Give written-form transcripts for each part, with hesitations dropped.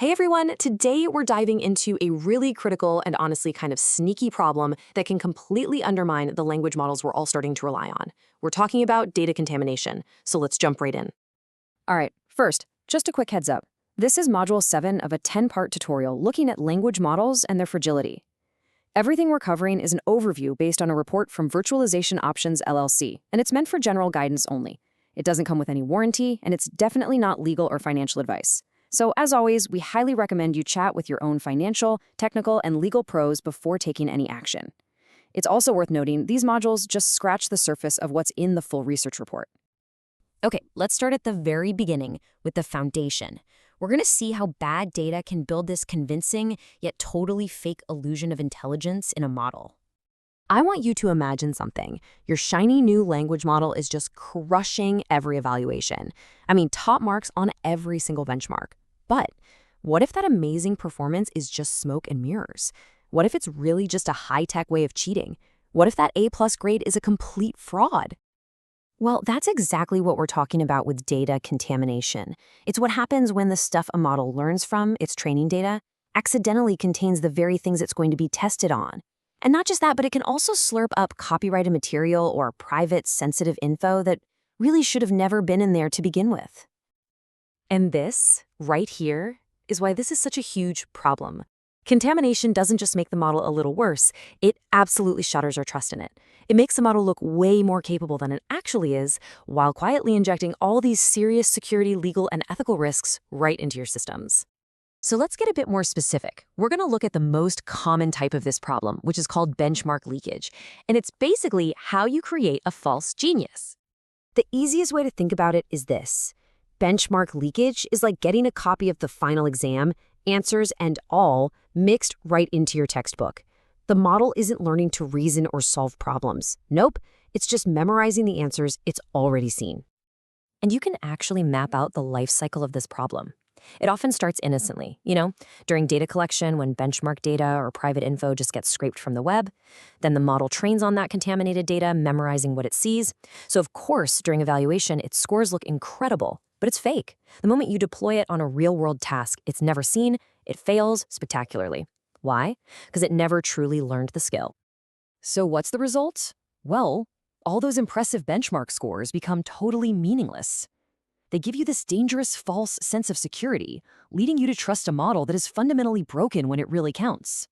Hey everyone, today we're diving into a really critical and honestly kind of sneaky problem that can completely undermine the language models we're all starting to rely on. We're talking about data contamination, so let's jump right in. All right, first, just a quick heads up. This is Module 7 of a 10-part tutorial looking at language models and their fragility. Everything we're covering is an overview based on a report from Virtualization Options LLC, and it's meant for general guidance only. It doesn't come with any warranty, and it's definitely not legal or financial advice. So, as always, we highly recommend you chat with your own financial, technical, and legal pros before taking any action. It's also worth noting these modules just scratch the surface of what's in the full research report. Okay, let's start at the very beginning with the foundation. We're going to see how bad data can build this convincing yet totally fake illusion of intelligence in a model. I want you to imagine something. Your shiny new language model is just crushing every evaluation. I mean, top marks on every single benchmark. But what if that amazing performance is just smoke and mirrors? What if it's really just a high-tech way of cheating? What if that A+ grade is a complete fraud? Well, that's exactly what we're talking about with data contamination. It's what happens when the stuff a model learns from, its training data, accidentally contains the very things it's going to be tested on. And not just that, but it can also slurp up copyrighted material or private, sensitive info that really should have never been in there to begin with. And this, right here, is why this is such a huge problem. Contamination doesn't just make the model a little worse, it absolutely shatters our trust in it. It makes the model look way more capable than it actually is, while quietly injecting all these serious security, legal, and ethical risks right into your systems. So let's get a bit more specific. We're going to look at the most common type of this problem, which is called benchmark leakage. And it's basically how you create a false genius. The easiest way to think about it is this. Benchmark leakage is like getting a copy of the final exam, answers and all, mixed right into your textbook. The model isn't learning to reason or solve problems. Nope, it's just memorizing the answers it's already seen. And you can actually map out the life cycle of this problem. It often starts innocently, during data collection when benchmark data or private info just gets scraped from the web. Then the model trains on that contaminated data, memorizing what it sees. So of course, during evaluation, its scores look incredible, but it's fake. The moment you deploy it on a real-world task it's never seen, it fails spectacularly. Why? Because it never truly learned the skill. So what's the result? Well, all those impressive benchmark scores become totally meaningless. They give you this dangerous false sense of security, leading you to trust a model that is fundamentally broken when it really counts.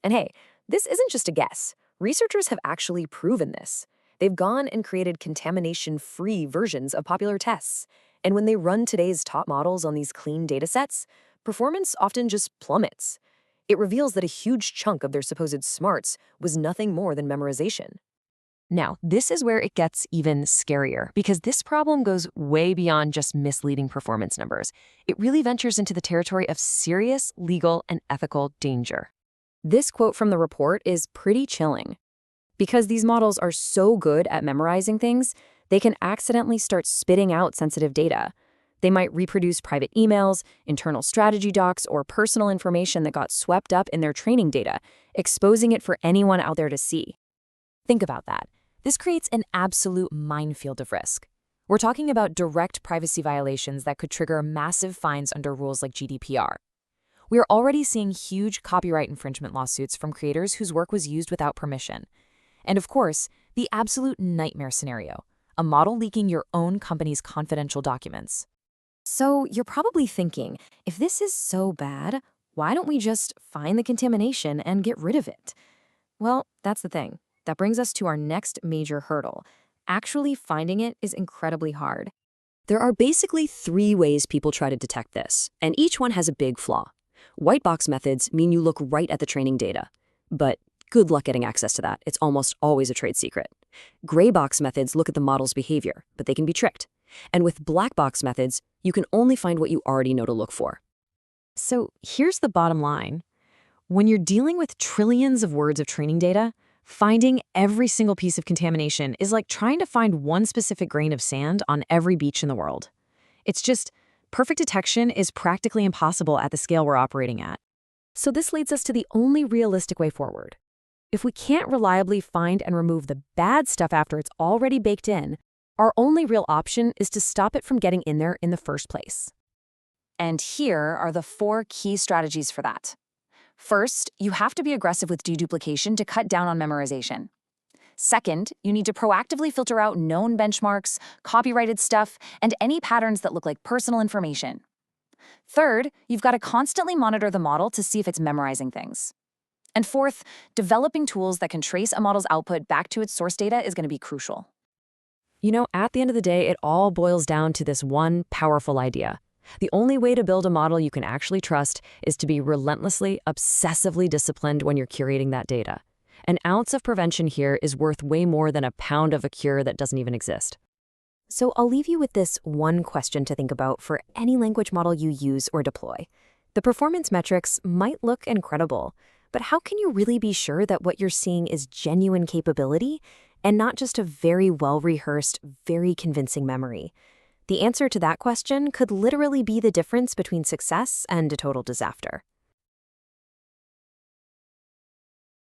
And hey, this isn't just a guess. Researchers have actually proven this. They've gone and created contamination-free versions of popular tests. And when they run today's top models on these clean datasets, performance often just plummets. It reveals that a huge chunk of their supposed smarts was nothing more than memorization. Now, this is where it gets even scarier, because this problem goes way beyond just misleading performance numbers. It really ventures into the territory of serious legal and ethical danger. This quote from the report is pretty chilling. Because these models are so good at memorizing things, they can accidentally start spitting out sensitive data. They might reproduce private emails, internal strategy docs, or personal information that got swept up in their training data, exposing it for anyone out there to see. Think about that. This creates an absolute minefield of risk. We're talking about direct privacy violations that could trigger massive fines under rules like GDPR. We are already seeing huge copyright infringement lawsuits from creators whose work was used without permission. And of course, the absolute nightmare scenario, a model leaking your own company's confidential documents. So you're probably thinking, if this is so bad, why don't we just find the contamination and get rid of it? Well, that's the thing. That brings us to our next major hurdle. Actually finding it is incredibly hard. There are basically 3 ways people try to detect this, and each one has a big flaw. White box methods mean you look right at the training data. But good luck getting access to that. It's almost always a trade secret. Gray box methods look at the model's behavior, but they can be tricked. And with black box methods, you can only find what you already know to look for. So here's the bottom line. When you're dealing with trillions of words of training data, finding every single piece of contamination is like trying to find one specific grain of sand on every beach in the world. It's just, perfect detection is practically impossible at the scale we're operating at. So this leads us to the only realistic way forward. If we can't reliably find and remove the bad stuff after it's already baked in, our only real option is to stop it from getting in there in the first place. And here are the 4 key strategies for that. First, you have to be aggressive with deduplication to cut down on memorization. Second, you need to proactively filter out known benchmarks, copyrighted stuff, and any patterns that look like personal information. Third, you've got to constantly monitor the model to see if it's memorizing things. And fourth, developing tools that can trace a model's output back to its source data is going to be crucial. You know, at the end of the day, it all boils down to this one powerful idea. The only way to build a model you can actually trust is to be relentlessly, obsessively disciplined when you're curating that data. An ounce of prevention here is worth way more than a pound of a cure that doesn't even exist. So I'll leave you with this one question to think about for any language model you use or deploy. The performance metrics might look incredible, but how can you really be sure that what you're seeing is genuine capability and not just a very well-rehearsed, very convincing memory? The answer to that question could literally be the difference between success and a total disaster.